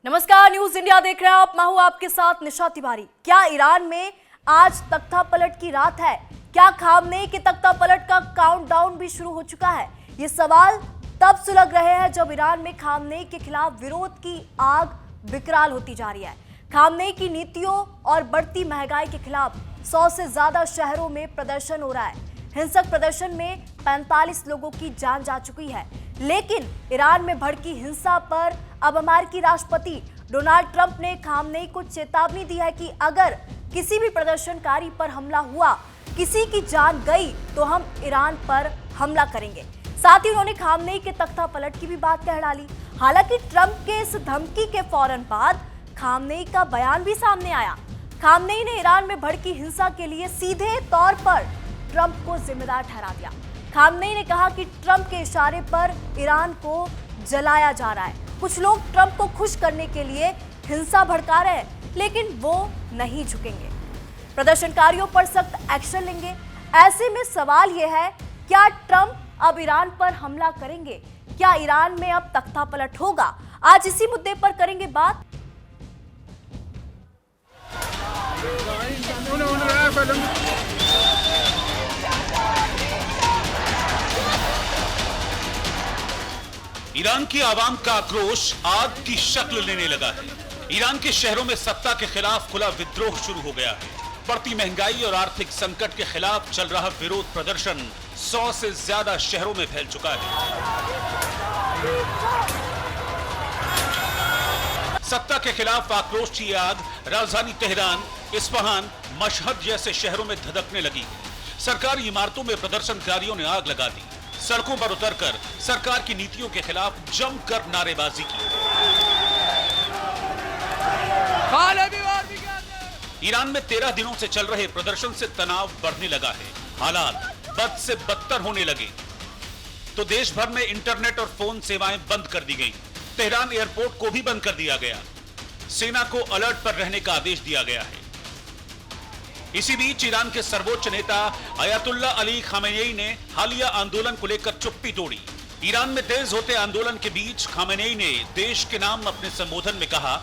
नमस्कार, news India देख रहे हैं आप। मैं हूं आपके साथ निशा तिवारी। क्या ईरान में आज तख्ता पलट की रात है? क्या खामनेई के तख्ता पलट का काउंटडाउन भी शुरू हो चुका है? ये सवाल तब सुलग रहे हैं जब ईरान में खामनेई के खिलाफ विरोध की आग विकराल होती जा रही है। खामनेई की नीतियों और बढ़ती महंगाई के खिलाफ 100 से ज्यादा शहरों में प्रदर्शन हो रहा है। हिंसक प्रदर्शन में 45 लोगों की जान जा चुकी है। लेकिन ईरान में भड़की हिंसा पर अब अमेरिकी राष्ट्रपति डोनाल्ड ट्रंप ने खामनेई को चेतावनी दी है कि अगर किसी भी प्रदर्शनकारी पर हमला हुआ, किसी की जान गई, तो हम ईरान पर हमला करेंगे। साथ ही उन्होंने खामनेई के तख्ता पलट की भी बात कह डाली। हालांकि ट्रंप के इस धमकी के फौरन बाद खामनेई का बयान भी सामने आया। खामनेई ने ईरान में भड़की हिंसा के लिए सीधे तौर पर ट्रंप को जिम्मेदार ठहरा दिया। खामनेई ने कहा कि ट्रंप के इशारे पर ईरान को जलाया जा रहा है। कुछ लोग ट्रंप को खुश करने के लिए हिंसा भड़का रहे हैं, लेकिन वो नहीं झुकेंगे। प्रदर्शनकारियों पर सख्त एक्शन लेंगे। ऐसे में सवाल यह है, क्या ट्रंप अब ईरान पर हमला करेंगे? क्या ईरान में अब तख्ता पलट होगा? आज इसी मुद्दे पर करेंगे बात। ईरान की आवाम का आक्रोश आग की शक्ल लेने लगा है। ईरान के शहरों में सत्ता के खिलाफ खुला विद्रोह शुरू हो गया है। बढ़ती महंगाई और आर्थिक संकट के खिलाफ चल रहा विरोध प्रदर्शन 100 से ज्यादा शहरों में फैल चुका है। सत्ता के खिलाफ आक्रोश की आग राजधानी तेहरान, इस्फहान, मशहद जैसे शहरों में धधकने लगी। सरकारी इमारतों में प्रदर्शनकारियों ने आग लगा दी। सड़कों पर उतरकर सरकार की नीतियों के खिलाफ जमकर नारेबाजी की। ईरान में 13 दिनों से चल रहे प्रदर्शन से तनाव बढ़ने लगा है। हालात बद से बदतर होने लगे तो देश भर में इंटरनेट और फोन सेवाएं बंद कर दी गई। तेहरान एयरपोर्ट को भी बंद कर दिया गया। सेना को अलर्ट पर रहने का आदेश दिया गया है। इसी बीच ईरान के सर्वोच्च नेता अयातुल्ला अली खामेनेई ने हालिया आंदोलन को लेकर चुप्पी तोड़ी। ईरान में तेज होते आंदोलन के बीच खामेनेई ने देश के नाम अपने संबोधन में कहा,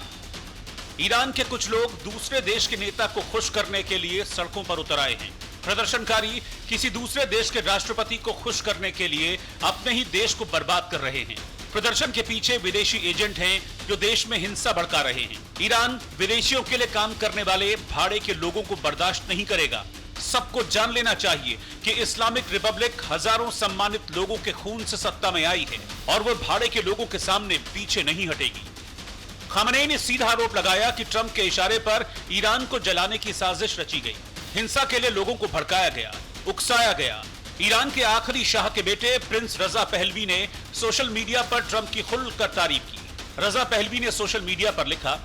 ईरान के कुछ लोग दूसरे देश के नेता को खुश करने के लिए सड़कों पर उतर आए हैं। प्रदर्शनकारी किसी दूसरे देश के राष्ट्रपति को खुश करने के लिए अपने ही देश को बर्बाद कर रहे हैं। प्रदर्शन के पीछे विदेशी एजेंट हैं जो देश में हिंसा भड़का रहे हैं। ईरान विदेशियों के लिए काम करने वाले भाड़े के लोगों को बर्दाश्त नहीं करेगा। सबको जान लेना चाहिए कि इस्लामिक रिपब्लिक हजारों सम्मानित लोगों के खून से सत्ता में आई है और वो भाड़े के लोगों के सामने पीछे नहीं हटेगी। खामेनेई ने सीधा आरोप लगाया कि ट्रंप के इशारे पर ईरान को जलाने की साजिश रची गई। हिंसा के लिए लोगों को भड़काया गया, उकसाया गया। ईरान के आखिरी शाह के बेटे प्रिंस रजा पहलवी ने सोशल मीडिया पर ट्रंप की खुलकर तारीफ की। रजा पहलवी ने सोशल मीडिया पर लिखा,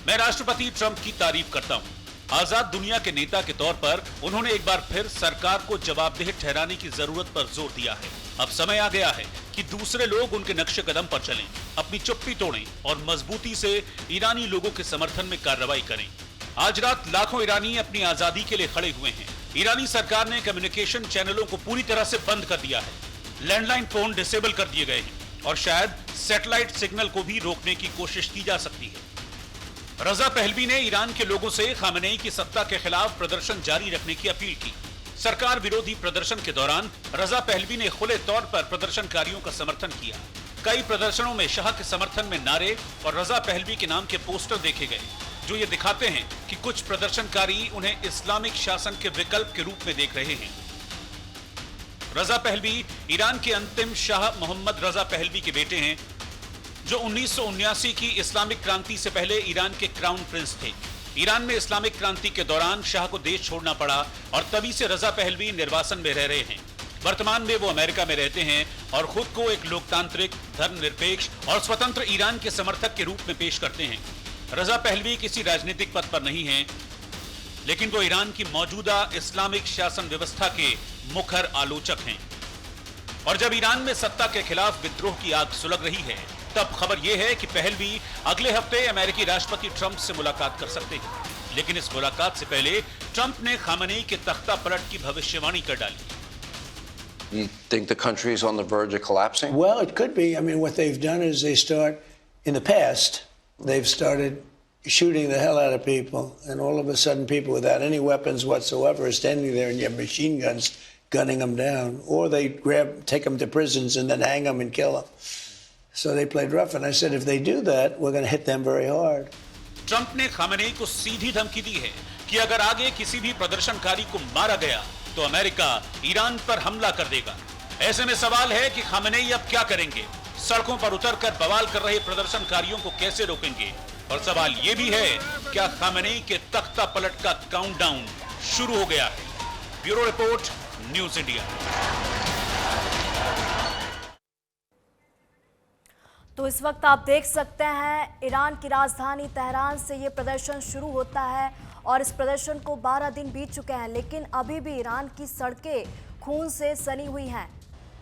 मैं राष्ट्रपति ट्रंप की तारीफ करता हूं। आजाद दुनिया के नेता के तौर पर उन्होंने एक बार फिर सरकार को जवाबदेह ठहराने की जरूरत पर जोर दिया है। अब समय आ गया है कि दूसरे लोग उनके नक्शे कदम पर चलें, अपनी चुप्पी तोड़ें और मजबूती से ईरानी लोगों के समर्थन में कार्रवाई करें। आज रात लाखों ईरानी अपनी आजादी के लिए खड़े हुए हैं। ईरानी सरकार ने कम्युनिकेशन चैनलों को पूरी तरह से बंद कर दिया है। लैंडलाइन फोन डिसेबल कर दिए गए हैं और शायद सैटेलाइट सिग्नल को भी रोकने की कोशिश की जा सकती है। रजा पहलवी ने ईरान के लोगों से खामेनेई की सत्ता के खिलाफ प्रदर्शन जारी रखने की अपील की। सरकार विरोधी प्रदर्शन के दौरान रजा पहलवी ने खुले तौर पर प्रदर्शनकारियों का समर्थन किया। कई प्रदर्शनों में शाह के समर्थन में नारे और रजा पहलवी के नाम के पोस्टर देखे गए, जो ये दिखाते हैं कि कुछ प्रदर्शनकारी उन्हें इस्लामिक शासन के विकल्प के रूप में देख रहे हैं। रजा पहलवी ईरान के अंतिम शाह मोहम्मद रजा पहलवी के बेटे हैं, जो 1979 की इस्लामिक क्रांति से पहले ईरान के क्राउन प्रिंस थे। ईरान में इस्लामिक क्रांति के दौरान शाह को देश छोड़ना पड़ा और तभी से रजा पहलवी निर्वासन में रह रहे हैं। वर्तमान में वो अमेरिका में रहते हैं और खुद को एक लोकतांत्रिक, धर्मनिरपेक्ष और स्वतंत्र ईरान के समर्थक के रूप में पेश करते हैं। रजा पहलवी किसी राजनीतिक पद पर नहीं हैं, लेकिन वो ईरान की मौजूदा इस्लामिक शासन व्यवस्था के मुखर आलोचक हैं। और जब ईरान में सत्ता के खिलाफ विद्रोह की आग सुलग रही है, तब खबर यह है कि पहलवी अगले हफ्ते अमेरिकी राष्ट्रपति ट्रंप से मुलाकात कर सकते हैं। लेकिन इस मुलाकात से पहले ट्रंप ने खामेनेई के तख्ता पलट की भविष्यवाणी कर डाली। You think the country is on the verge of collapsing? Well, it could be. I mean, what they've done is they start in the past. they've started shooting the hell out of people, and all of a sudden people without any weapons whatsoever are standing there and you have machine guns gunning them down, or they take them to prisons and then hang them and kill them. So they played rough, and I said, if they do that, we're going to hit them very hard. Trump ने Khamenei को सीधी धमकी दी है कि अगर आगे किसी भी प्रदर्शनकारी को मारा गया तो अमेरिका ईरान पर हमला कर देगा। ऐसे में सवाल है कि खामेनेई अब क्या करेंगे? सड़कों पर उतरकर बवाल कर रहे प्रदर्शनकारियों को कैसे रोकेंगे? और सवाल यह भी है, क्या खामेनेई के तख्ता पलट का काउंटडाउन शुरू हो गया है? Bureau report, news India. तो इस वक्त आप देख सकते हैं ईरान की राजधानी तेहरान से ये प्रदर्शन शुरू होता है और इस प्रदर्शन को 12 दिन बीत चुके हैं, लेकिन अभी भी ईरान की सड़कें खून से सनी हुई हैं।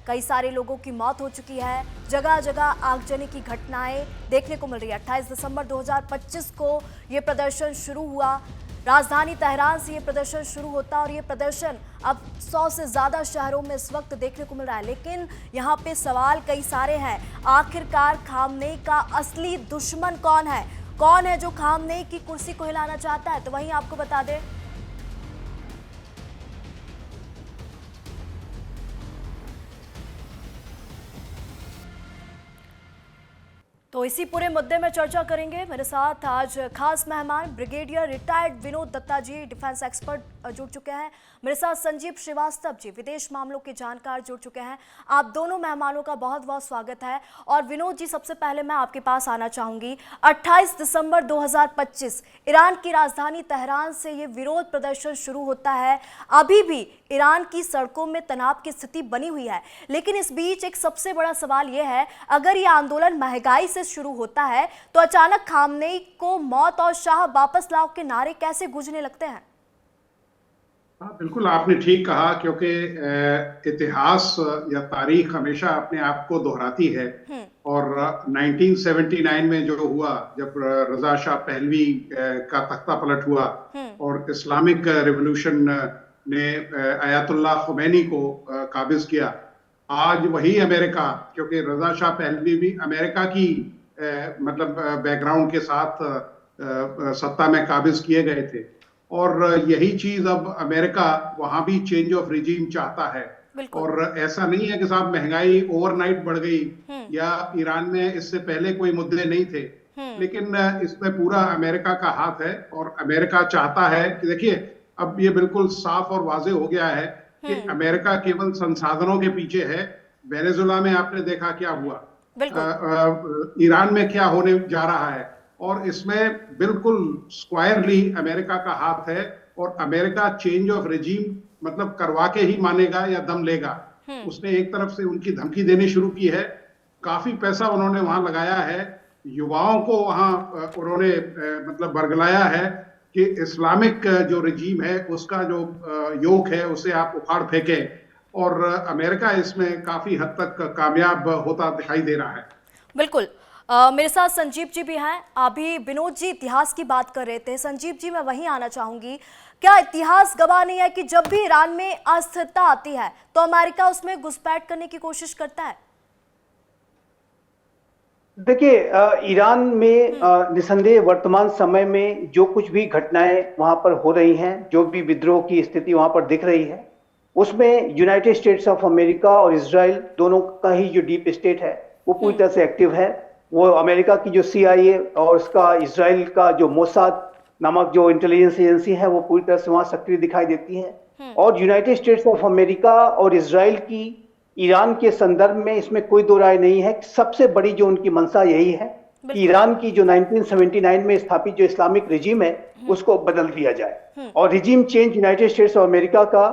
कई सारे लोगों की मौत हो चुकी है, जगह जगह आगजनी की घटनाएं देखने को मिल रही है। 28 दिसंबर 2025 को ये प्रदर्शन शुरू हुआ, राजधानी तेहरान से ये प्रदर्शन शुरू होता और ये प्रदर्शन अब 100 से ज़्यादा शहरों में इस वक्त देखने को मिल रहा है। लेकिन यहाँ पे सवाल कई सारे हैं, आखिरकार खामनेई का असली दुश्मन कौन है? कौन है जो खामनेई की कुर्सी को हिलाना चाहता है? तो वहीं आपको बता दें, तो इसी पूरे मुद्दे में चर्चा करेंगे। मेरे साथ आज खास मेहमान ब्रिगेडियर रिटायर्ड विनोद दत्ता जी, डिफेंस एक्सपर्ट जुड़ चुके हैं। मेरे साथ संजीव श्रीवास्तव जी, विदेश मामलों के जानकार जुड़ चुके हैं। आप दोनों मेहमानों का बहुत बहुत स्वागत है। और विनोद जी, सबसे पहले मैं आपके पास आना चाहूंगी। 28 दिसंबर 2025 ईरान की राजधानी तेहरान से ये विरोध प्रदर्शन शुरू होता है। अभी भी ईरान की सड़कों में तनाव की स्थिति बनी हुई है, लेकिन इस बीच एक सबसे बड़ा सवाल यह है, अगर ये आंदोलन महंगाई से शुरू होता है तो अचानक खामनेई को मौत और शाह वापस लाओ के नारे कैसे गूंजने लगते हैं? हाँ, बिल्कुल आपने ठीक कहा, क्योंकि इतिहास या तारीख हमेशा अपने आप को दोहराती है। और 1979 में जो हुआ, जब रजा शाह पहलवी का तख्ता पलट हुआ और इस्लामिक रेवोल्यूशन ने अयातुल्लाह खुमैनी को काबिज किया, आज वही अमेरिका, क्योंकि रजा शाह पहलवी भी अमेरिका की मतलब बैकग्राउंड के साथ सत्ता में काबिज किए गए थे, और यही चीज अब अमेरिका वहां भी चेंज ऑफ रिजीम चाहता है। और ऐसा नहीं है कि साहब महंगाई ओवरनाइट बढ़ गई या ईरान में इससे पहले कोई मुद्दे नहीं थे, लेकिन इसमें पूरा अमेरिका का हाथ है। और अमेरिका चाहता है कि देखिए, अब ये बिल्कुल साफ और वाजे हो गया है कि अमेरिका केवल संसाधनों के पीछे है। वेनेजुला में आपने देखा क्या हुआ, ईरान में क्या होने जा रहा है, और इसमें बिल्कुल स्क्वायरली अमेरिका का हाथ है। और अमेरिका चेंज ऑफ रिजीम मतलब करवा के ही मानेगा या दम लेगा। उसने एक तरफ से उनकी धमकी देनी शुरू की है, काफी पैसा उन्होंने वहां लगाया है, युवाओं को वहां उन्होंने मतलब बरगलाया है कि इस्लामिक जो रिजीम है उसका जो योक है उसे आप उखाड़ फेंके। और अमेरिका इसमें काफी हद तक कामयाब होता दिखाई दे रहा है। बिल्कुल। मेरे साथ संजीव जी भी हैं। अभी विनोद जी इतिहास की बात कर रहे थे, संजीव जी मैं वहीं आना चाहूंगी। क्या इतिहास गवाह नहीं है कि जब भी ईरान में अस्थिरता आती है तो अमेरिका उसमें घुसपैठ करने की कोशिश करता है? देखिए, ईरान में निसंदेह वर्तमान समय में जो कुछ भी घटनाएं वहां पर हो रही हैं, जो भी विद्रोह की स्थिति वहां पर दिख रही है, उसमें यूनाइटेड स्टेट्स ऑफ अमेरिका और इजराइल दोनों का ही जो डीप स्टेट है वो पूरी तरह से एक्टिव है। वो अमेरिका की जो CIA और उसका इजराइल का जो मोसाद नामक जो इंटेलिजेंस एजेंसी है वो पूरी तरह से वहां सक्रिय दिखाई देती है। और यूनाइटेड स्टेट्स ऑफ अमेरिका और इजराइल की ईरान के संदर्भ में इसमें कोई दो राय नहीं है। सबसे बड़ी जो उनकी मंशा यही है कि ईरान की जो 1979 में स्थापित जो इस्लामिक रिजीम है उसको बदल दिया जाए। और regime change United states of America का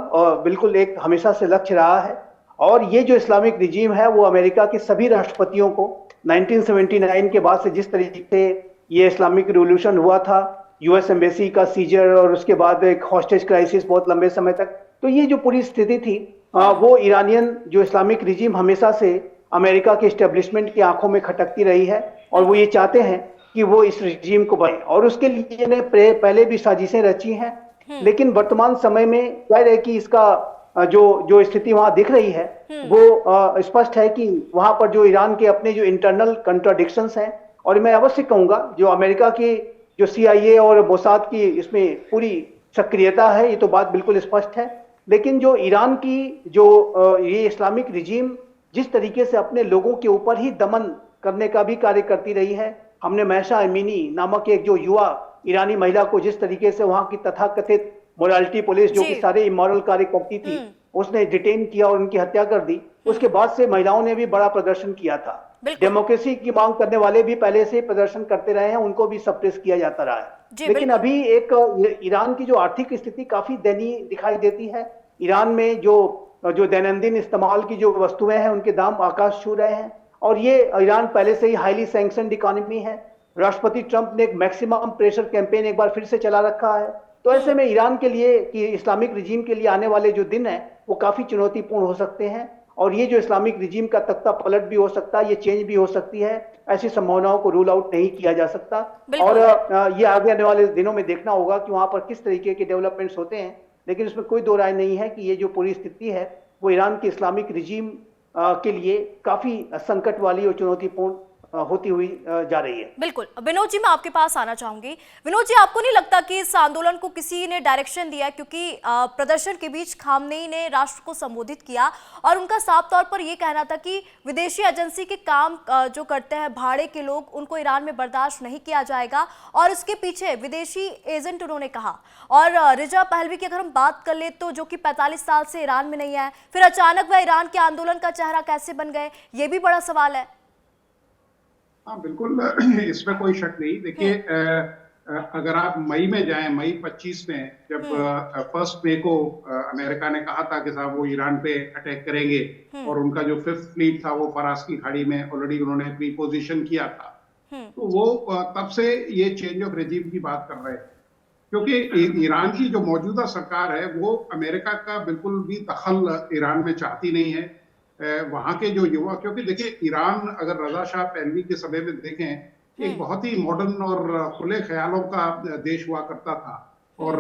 बिल्कुल एक हमेशा से लक्ष्य रहा है। और ये जो इस्लामिक रिजीम है वो अमेरिका के सभी राष्ट्रपतियों को 1979 के बाद से जिस तरीके से ये इस्लामिक रिवॉल्यूशन हुआ था, US एम्बेसी का सीजर और उसके बाद एक हॉस्टेज क्राइसिस बहुत लंबे समय तक, तो ये जो पूरी स्थिति थी वो ईरानियन जो इस्लामिक रिजीम हमेशा से अमेरिका के एस्टेब्लिशमेंट की आंखों में खटकती रही है। और वो ये चाहते हैं कि वो इस रिजीम को बने, और उसके लिए ने पहले भी साजिशें रची हैं। लेकिन वर्तमान समय में जाहिर है कि इसका जो स्थिति वहां दिख रही है वो स्पष्ट है कि वहां पर जो ईरान के अपने जो इंटरनल कंट्राडिक्शंस हैं और मैं अवश्य कहूंगा जो अमेरिका की जो CIA और मोसाद की इसमें पूरी सक्रियता है, ये तो बात बिल्कुल स्पष्ट है। लेकिन जो ईरान की जो ये इस्लामिक रिजीम जिस तरीके से अपने लोगों के ऊपर ही दमन करने का भी कार्य करती रही है, हमने महसा अमीनी नामक एक जो युवा ईरानी महिला को जिस तरीके से वहां की तथाकथित मोरालिटी पुलिस जो कि सारे इमोरल कार्य करती थी उसने डिटेन किया और उनकी हत्या कर दी। उसके बाद से महिलाओं ने भी बड़ा प्रदर्शन किया था। डेमोक्रेसी की मांग करने वाले भी पहले से प्रदर्शन करते रहे हैं, उनको भी सप्रेस किया जाता रहा है। लेकिन अभी एक ईरान की जो आर्थिक स्थिति काफी दयनीय दिखाई देती है। ईरान में जो दैनंदिन इस्तेमाल की जो वस्तुएं हैं उनके दाम आकाश छू रहे हैं और ये ईरान पहले से ही हाईली सैंक्शनड इकोनॉमी है। राष्ट्रपति ट्रंप ने एक मैक्सिमम प्रेशर कैंपेन एक बार फिर से चला रखा है। तो ऐसे में ईरान के लिए कि इस्लामिक रिजीम के लिए आने वाले जो दिन है वो काफी चुनौतीपूर्ण हो सकते हैं और ये जो इस्लामिक रिजीम का तख्ता पलट भी हो सकता है, ये चेंज भी हो सकती है। ऐसी संभावनाओं को रूल आउट नहीं किया जा सकता और ये आगे आने वाले दिनों में देखना होगा कि वहां पर किस तरीके के डेवलपमेंट्स होते हैं। लेकिन इसमें कोई दो राय नहीं है कि ये जो पूरी स्थिति है वो ईरान के इस्लामिक रिजीम के लिए काफी संकट वाली और चुनौतीपूर्ण होती हुई जा रही है। बिल्कुल। विनोद जी, मैं आपके पास आना चाहूंगी। विनोद जी, आपको नहीं लगता कि इस आंदोलन को किसी ने डायरेक्शन दिया, क्योंकि प्रदर्शन के बीच खामनेई ने राष्ट्र को संबोधित किया और उनका साफ तौर पर यह कहना था कि विदेशी एजेंसी के काम जो करते हैं भाड़े के लोग, उनको ईरान में बर्दाश्त नहीं किया जाएगा और उसके पीछे विदेशी एजेंट उन्होंने कहा। और रिजा पहलवी की अगर हम बात कर ले तो जो कि 45 साल से ईरान में नहीं है, फिर अचानक वह ईरान के आंदोलन का चेहरा कैसे बन गए, ये भी बड़ा सवाल है। हाँ बिल्कुल, इसमें कोई शक नहीं। देखिए, अगर आप मई में जाएं, मई 25 में जब 1 मई को अमेरिका ने कहा था कि साहब वो ईरान पे अटैक करेंगे और उनका जो 5th फ्लीट था वो फरास की खाड़ी में ऑलरेडी उन्होंने प्री पोजिशन किया था, तो वो तब से ये चेंज ऑफ रेजिम की बात कर रहे हैं। क्योंकि ईरान की जो मौजूदा सरकार है वो अमेरिका का बिल्कुल भी दखल ईरान में चाहती नहीं है। वहां के जो युवा, क्योंकि देखिए ईरान अगर रजा शाह पहलवी के समय में देखें एक बहुत ही मॉडर्न और खुले ख्यालों का देश हुआ करता था और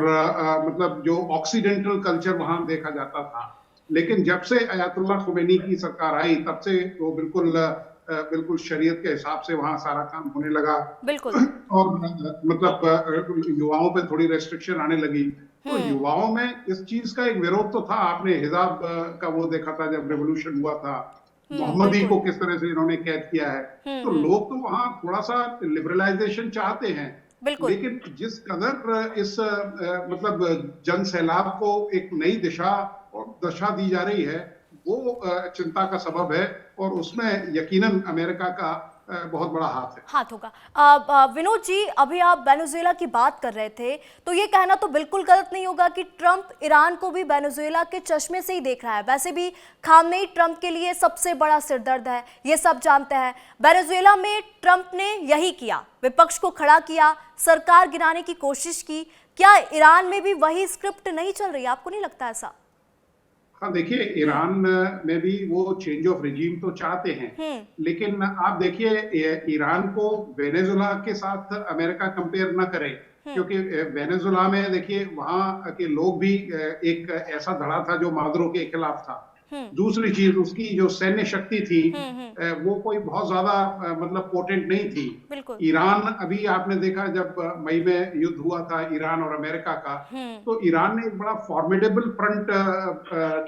मतलब जो ऑक्सीडेंटल कल्चर वहां देखा जाता था। लेकिन जब से अयातुल्लाह खुमैनी की सरकार आई तब से वो बिल्कुल शरीयत के हिसाब से वहां सारा काम होने लगा। बिल्कुल। और मतलब युवाओं पे थोड़ी रेस्ट्रिक्शन आने लगी। तो युवाओं में इस चीज का एक विरोध तो था। आपने हिजाब का वो देखा था जब रेवोल्यूशन हुआ था, मोहम्मदी को किस तरह से इन्होंने कैद किया है। तो लोग तो वहां थोड़ा सा लिबरलाइजेशन चाहते हैं, लेकिन जिस कदर इस मतलब जन सैलाब को एक नई दिशा और दशा दी जा रही है वो चिंता का सबब है और उसमें यकीनन अमेरिका का बहुत बड़ा हाथ होगा। विनोद जी, अभी आप वेनेजुएला की बात कर रहे थे, तो ये कहना तो बिल्कुल गलत नहीं होगा कि ट्रंप ईरान को भी वेनेजुएला के चश्मे से ही देख रहा है। वैसे भी खामनेई ट्रंप के लिए सबसे बड़ा सिरदर्द है, ये सब जानते हैं। वेनेजुएला में ट्रंप ने यही किया, विपक्ष को खड़ा किया, सरकार गिराने की कोशिश की। क्या ईरान में भी वही स्क्रिप्ट नहीं चल रही? आपको नहीं लगता ऐसा? हाँ देखिए, ईरान में भी वो चेंज ऑफ रिजीम तो चाहते हैं, लेकिन आप देखिए ईरान को वेनेजुएला के साथ अमेरिका कंपेयर ना करे, क्योंकि वेनेजुएला में देखिए वहां के लोग भी एक ऐसा धड़ा था जो मादुरो के खिलाफ था। दूसरी चीज, उसकी जो सैन्य शक्ति थी वो कोई बहुत ज्यादा मतलब पोटेंट नहीं थी। ईरान, अभी आपने देखा जब मई में युद्ध हुआ था ईरान और अमेरिका का, तो ईरान ने एक बड़ा फॉर्मिडेबल फ्रंट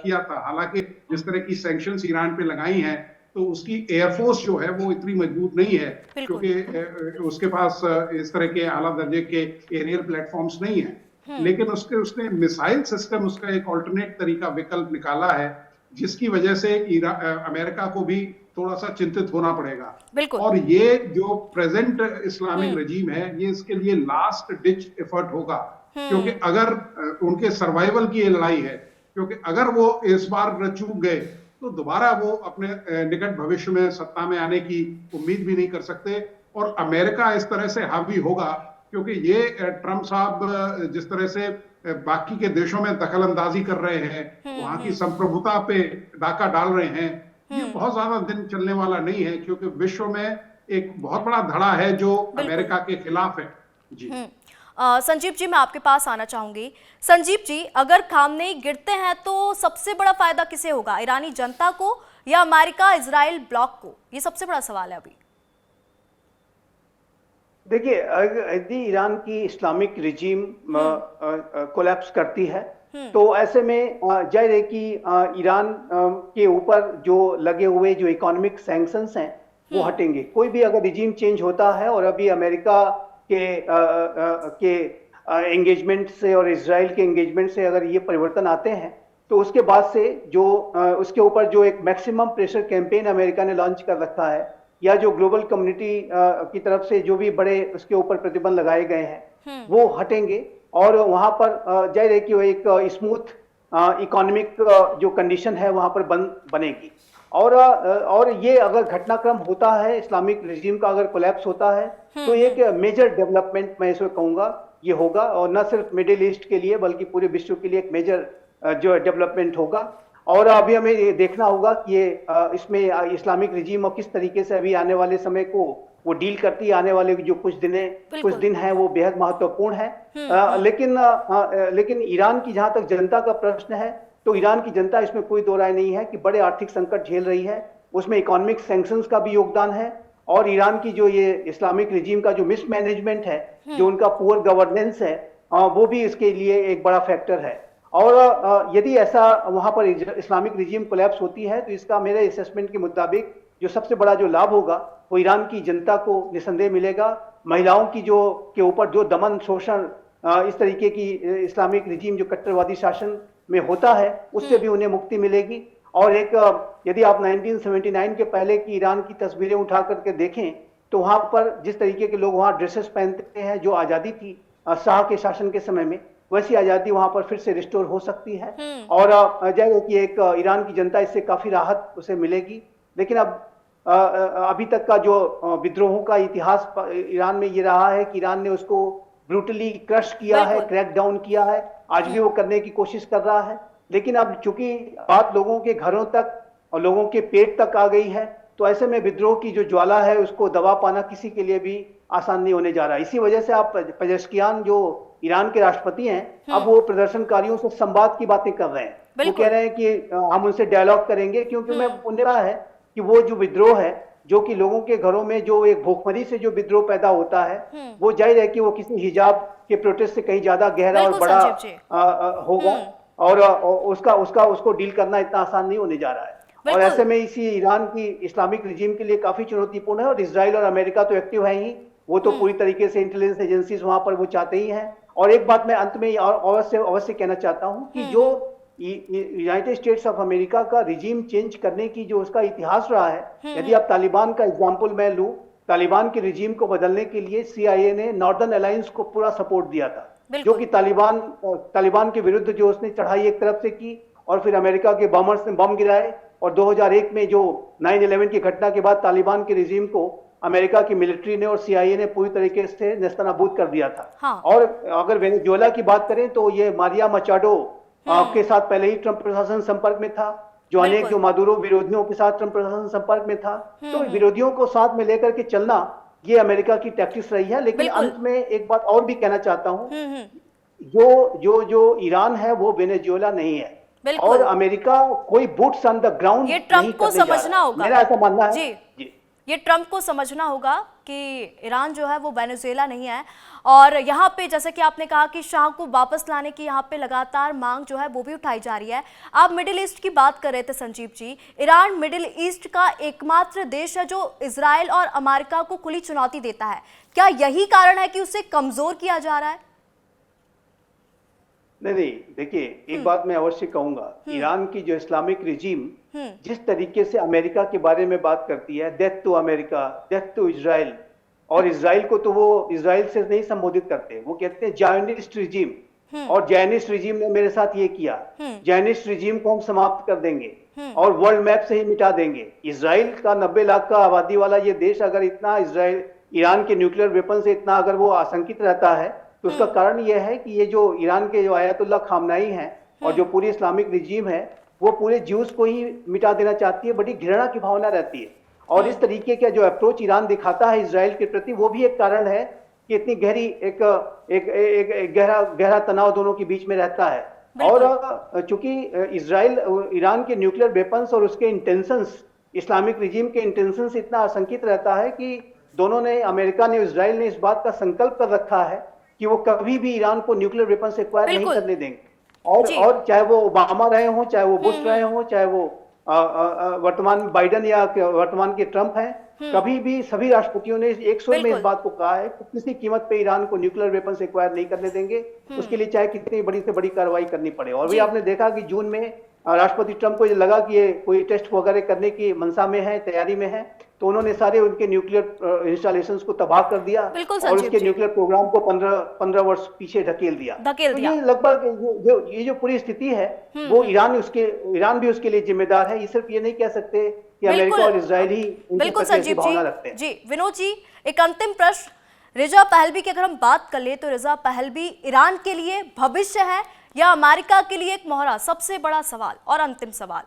किया था। हालांकि जिस तरह की सैंक्शंस ईरान पे लगाई हैं तो उसकी एयरफोर्स जो है वो इतनी मजबूत नहीं है, क्योंकि उसके पास इस तरह के आला दर्जे के एरियल प्लेटफॉर्म्स नहीं है। लेकिन उसने मिसाइल सिस्टम, उसका एक ऑल्टरनेट तरीका, विकल्प निकाला है, जिसकी वजह से अमेरिका को भी थोड़ा सा चिंतित होना पड़ेगा। और ये जो प्रेजेंट इस्लामिक रजीम है ये इसके लिए लास्ट डिच एफर्ट होगा, क्योंकि अगर उनके सर्वाइवल की ये लड़ाई है, क्योंकि अगर वो इस बार चूक गए तो दोबारा वो अपने निकट भविष्य में सत्ता में आने की उम्मीद भी नहीं कर सकते। और अमेरिका इस तरह से हावी होगा, क्योंकि ये ट्रंप साहब जिस तरह से बाकी के देशों में दखल अंदाजी कर रहे हैं, वहां की संप्रभुता पे डाका डाल रहे हैं, ये बहुत ज्यादा दिन चलने वाला नहीं है, क्योंकि विश्व में एक बहुत बड़ा धड़ा है जो अमेरिका के खिलाफ है। जी संजीव जी, मैं आपके पास आना चाहूंगी। संजीव जी, अगर खामनेई गिरते हैं तो सबसे बड़ा फायदा किसे होगा, ईरानी जनता को या अमेरिका इजराइल ब्लॉक को? ये सबसे बड़ा सवाल है अभी। देखिए, यदि ईरान की इस्लामिक रिजीम कोलैप्स करती है तो ऐसे में जाहिर है कि ईरान के ऊपर जो लगे हुए जो इकोनॉमिक सैंक्शंस हैं वो हटेंगे। कोई भी अगर रिजीम चेंज होता है और अभी अमेरिका के एंगेजमेंट से और इजराइल के एंगेजमेंट से अगर ये परिवर्तन आते हैं तो उसके बाद से जो उसके ऊपर जो एक मैक्सिमम प्रेशर कैंपेन अमेरिका ने लॉन्च कर रखा है या जो ग्लोबल कम्युनिटी की तरफ से जो भी बड़े उसके ऊपर प्रतिबंध लगाए गए हैं वो हटेंगे और वहां पर जाहिर है कि वो एक स्मूथ इकोनॉमिक जो कंडीशन है वहां पर बनेगी। और ये अगर घटनाक्रम होता है, इस्लामिक रिजीम का अगर कोलैप्स होता है तो एक मेजर डेवलपमेंट मैं इसमें कहूंगा ये होगा, और न सिर्फ मिडिल ईस्ट के लिए बल्कि पूरे विश्व के लिए एक मेजर जो डेवलपमेंट होगा। और अभी हमें ये देखना होगा कि ये इसमें इस्लामिक रिजीम और किस तरीके से अभी आने वाले समय को वो डील करती है। आने वाले जो कुछ दिन है वो बेहद महत्वपूर्ण है। लेकिन ईरान की जहां तक जनता का प्रश्न है तो ईरान की जनता इसमें कोई दो राय नहीं है कि बड़े आर्थिक संकट झेल रही है, उसमें इकोनॉमिक सैंक्शंस का भी योगदान है और ईरान की जो ये इस्लामिक रिजीम का जो मिसमैनेजमेंट है, जो उनका पुअर गवर्नेंस है, वो भी इसके लिए एक बड़ा फैक्टर है। और यदि ऐसा वहां पर इस्लामिक रिजीम कोलैप्स होती है तो इसका मेरे असेसमेंट के मुताबिक जो सबसे बड़ा जो लाभ होगा वो ईरान की जनता को निसंदेह मिलेगा। महिलाओं की जो के ऊपर जो दमन शोषण इस तरीके की इस्लामिक रिजीम जो कट्टरवादी शासन में होता है उससे भी उन्हें मुक्ति मिलेगी। और एक यदि आप 1979 के पहले की ईरान की तस्वीरें उठा करके देखें तो वहां पर जिस तरीके के लोग वहां ड्रेसेस पहनते हैं, जो आजादी थी शाह के शासन के समय में, वैसी आजादी वहां पर फिर से रिस्टोर हो सकती है। और जाहिर कि एक ईरान की जनता इससे काफी राहत उसे मिलेगी। लेकिन अब अभी तक का जो विद्रोहों का इतिहास ईरान में ये रहा है कि ईरान ने उसको ब्रूटली क्रश किया है, क्रैक डाउन किया है, आज भी वो करने की कोशिश कर रहा है। लेकिन अब चूंकि बात लोगों के घरों तक और लोगों के पेट तक आ गई है तो ऐसे में विद्रोह की जो ज्वाला है उसको दबा पाना किसी के लिए भी आसान नहीं होने जा रहा। इसी वजह से आप पेजेश्कियान जो ईरान के राष्ट्रपति हैं, अब वो प्रदर्शनकारियों से संवाद की बातें कर रहे हैं। वो कह रहे हैं कि हम उनसे डायलॉग करेंगे, क्योंकि उन्हें कहा है कि वो जो विद्रोह है, जो कि लोगों के घरों में जो एक भूखमरी से जो विद्रोह पैदा होता है, वो जाहिर है कि वो किसी हिजाब के प्रोटेस्ट से कहीं ज्यादा गहरा और बड़ा होगा और उसको डील करना इतना आसान नहीं होने जा रहा है। और ऐसे में इसी ईरान की इस्लामिक रिजीम के लिए काफी चुनौतीपूर्ण है। और इजराइल और अमेरिका तो एक्टिव है ही, वो तो पूरी तरीके से इंटेलिजेंस एजेंसीज वहां पर वो चाहते ही हैं। और एक बात मैं अंत में अवश्य कहना चाहता हूं कि जो यूनाइटेड स्टेट्स ऑफ अमेरिका का रिजीम चेंज करने की जो उसका इतिहास रहा है, यदि आप तालिबान का एग्जाम्पल मैं लूं, तालिबान के रिजीम को बदलने के लिए CIA ने नॉर्दर्न अलायंस को पूरा सपोर्ट दिया था, जो कि तालिबान के विरुद्ध जो उसने चढ़ाई एक तरफ से की और फिर अमेरिका के बॉम्बर्स ने बम गिराए। और 2001 में जो 9/11 की घटना के बाद तालिबान के रिजीम को अमेरिका की मिलिट्री ने और CIA ने पूरी तरीके से नेस्तनाबूद कर दिया था। हाँ। और अगर वेनेजुएला की बात करें तो ये मारिया मचाडो के साथ पहले ही ट्रंप प्रशासन संपर्क में था, जो अनेक जो मादुरो विरोधियों के साथ ट्रंप प्रशासन संपर्क में था। तो विरोधियों को साथ में लेकर के चलना ये अमेरिका की टैक्टिक्स रही है। लेकिन अंत में एक बात और भी कहना चाहता हूं, जो ईरान है वो वेनेजुएला नहीं है और अमेरिका कोई बूट्स ऑन द ग्राउंड ये ट्रंप को समझना होगा, मेरा ऐसा मानना है। जी, ये ट्रंप को समझना होगा कि ईरान जो है वो वेनेजुएला नहीं है। और यहाँ पे जैसे कि आपने कहा कि शाह को वापस लाने की यहाँ पे लगातार मांग जो है वो भी उठाई जा रही है। आप मिडिल ईस्ट की बात कर रहे थे Sanjeev ji, Iran middle east का एकमात्र देश है जो इजराइल और अमेरिका को खुली चुनौती देता है। क्या यही कारण है कि उसे कमजोर किया जा रहा है? नहीं, देखिए एक बात मैं अवश्य कहूंगा, ईरान की जो इस्लामिक रिजीम जिस तरीके से अमेरिका के बारे में बात करती है, death to America, death to Israel, और इजराइल को तो वो इजराइल से नहीं संबोधित करते, वो कहते हैं जायनिस्ट रिजीम, और जायनिस्ट रिजीम ने मेरे साथ ये किया, जायनिस्ट रिजीम को हम समाप्त कर देंगे और वर्ल्ड मैप से ही मिटा देंगे। इजराइल का 90 लाख का आबादी वाला ये देश अगर इतना ईरान के न्यूक्लियर वेपन से इतना अगर वो आशंकित रहता है तो उसका कारण यह है कि ये जो ईरान के जो आयतुल्ला खामनाई हैं और जो पूरी इस्लामिक रिजीम है वो पूरे ज्यूस को ही मिटा देना चाहती है, बड़ी घृणा की भावना रहती है। और इस तरीके का जो अप्रोच ईरान दिखाता है इजराइल के प्रति, वो भी एक कारण है कि इतनी गहरी एक गहरा तनाव दोनों के बीच में रहता है। और चूंकि इजराइल ईरान के न्यूक्लियर वेपन्स और उसके इंटेंशंस, इस्लामिक रिजीम के इंटेंशंस इतना आशंकित रहता है कि दोनों ने, अमेरिका ने, इजराइल ने इस बात का संकल्प कर रखा है कि वो कभी भी ईरान को न्यूक्लियर वेपन एक्वायर नहीं बिल्कुल। करने देंगे। जी। और चाहे वो ओबामा रहे हों, चाहे वो बुश रहे हों, चाहे वो वर्तमान बाइडन या वर्तमान के ट्रंप हैं, कभी भी सभी राष्ट्रपतियों ने एक सुर में इस बिल्कुल। बात को कहा है कि किसी कीमत पे ईरान को न्यूक्लियर वेपन एक्वायर नहीं करने देंगे, उसके लिए चाहे कितनी बड़ी से बड़ी कार्रवाई करनी पड़े। और भी जी। आपने देखा कि जून में राष्ट्रपति ट्रंप को ये लगा कि ये कोई टेस्ट वगैरह करने की मंशा में है, तैयारी में है, तो उन्होंने सारे उनके न्यूक्लियर इंस्टॉलेशंस को तबाह कर दिया बिल्कुल और संजीव उसके जी। न्यूक्लियर प्रोग्राम को 15 वर्ष पीछे ढकेल दिया। धकेल तो दिया। ये लगभग ये जो पूरी स्थिति है वो ईरान भी उसके लिए जिम्मेदार है। ये सिर्फ ये नहीं कह सकते कि अमेरिका और इजराइल ही इनके बिल्कुल प्रति ऐसी संजीव भावना रखते हैं। जी विनोद जी, एक अंतिम प्रश्न, रिजा पहलवी की अगर हम बात कर ले तो रिजा पहलवी ईरान के लिए भविष्य है या अमेरिका के लिए एक मोहरा? सबसे बड़ा सवाल और अंतिम सवाल।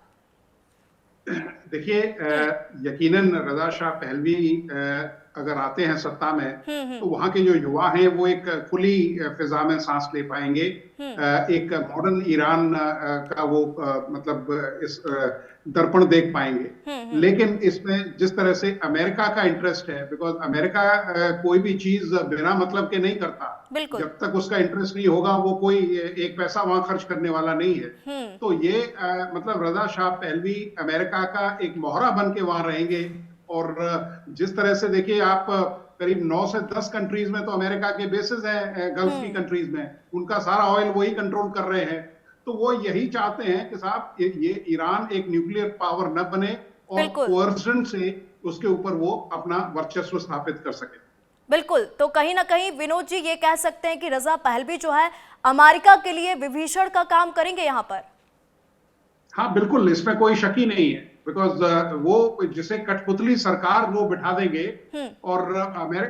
देखिए, यकीनन रजा शाह पहलवी अगर आते हैं सत्ता में तो वहां के जो युवा हैं वो एक खुली फिजा में सांस ले पाएंगे। एक मॉडर्न ईरान का वो मतलब इस दर्पण देख पाएंगे। लेकिन इसमें जिस तरह से अमेरिका का इंटरेस्ट है, बिकॉज अमेरिका कोई भी चीज बिना मतलब के नहीं करता। बिल्कुल। जब तक उसका इंटरेस्ट नहीं होगा वो कोई एक पैसा वहां खर्च करने वाला नहीं है। तो ये मतलब रजा शाह पहलवी अमेरिका का एक मोहरा बन के वहां रहेंगे। और जिस तरह से देखिए आप, करीब 9 से 10 कंट्रीज में तो अमेरिका के बेसिस हैं, गल्फ की कंट्रीज में उनका सारा ऑयल वही कंट्रोल कर रहे हैं। तो वो यही चाहते हैं कि साहब ये ईरान एक न्यूक्लियर पावर न बने और कोअर्जन से उसके ऊपर वो अपना वर्चस्व स्थापित कर सके। बिल्कुल, तो कहीं ना कहीं विनोद जी ये कह सकते हैं कि रजा पहलवी जो है अमेरिका के लिए विभीषण का काम करेंगे यहाँ पर। हाँ बिल्कुल, इसमें कोई शक ही नहीं है। बिकॉज वो जिसे कठपुतली सरकार वो बिठा देंगे और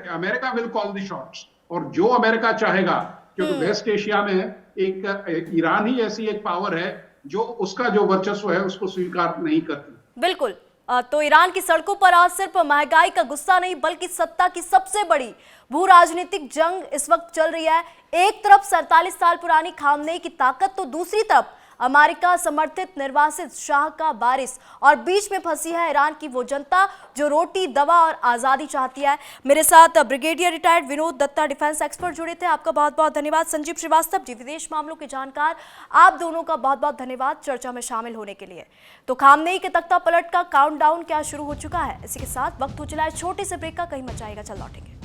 America will call the shots. और जो अमेरिका चाहेगा, क्योंकि वेस्ट एशिया में एक ईरान ही ऐसी एक पावर है जो उसका जो वर्चस्व है उसको स्वीकार नहीं करती। बिल्कुल, तो ईरान की सड़कों पर आज सिर्फ महंगाई का गुस्सा नहीं बल्कि सत्ता की सबसे बड़ी भू राजनीतिक जंग इस वक्त चल रही है। एक तरफ 47 साल पुरानी खामनेई की ताकत तो दूसरी तरफ अमेरिका समर्थित निर्वासित शाह का वारिस, और बीच में फंसी है ईरान की वो जनता जो रोटी, दवा और आजादी चाहती है। मेरे साथ brigadier retired Vinod Dutta, defence expert जुड़े थे, आपका बहुत बहुत धन्यवाद। संजीव श्रीवास्तव जी, विदेश मामलों के जानकार, आप दोनों का बहुत बहुत धन्यवाद चर्चा में शामिल होने के लिए। तो खामनेई के तख्ता पलट का काउंटडाउन क्या शुरू हो चुका है? इसी के साथ वक्त हो चला है छोटे से ब्रेक का, कहीं मत जाइएगा, चल लौटेंगे।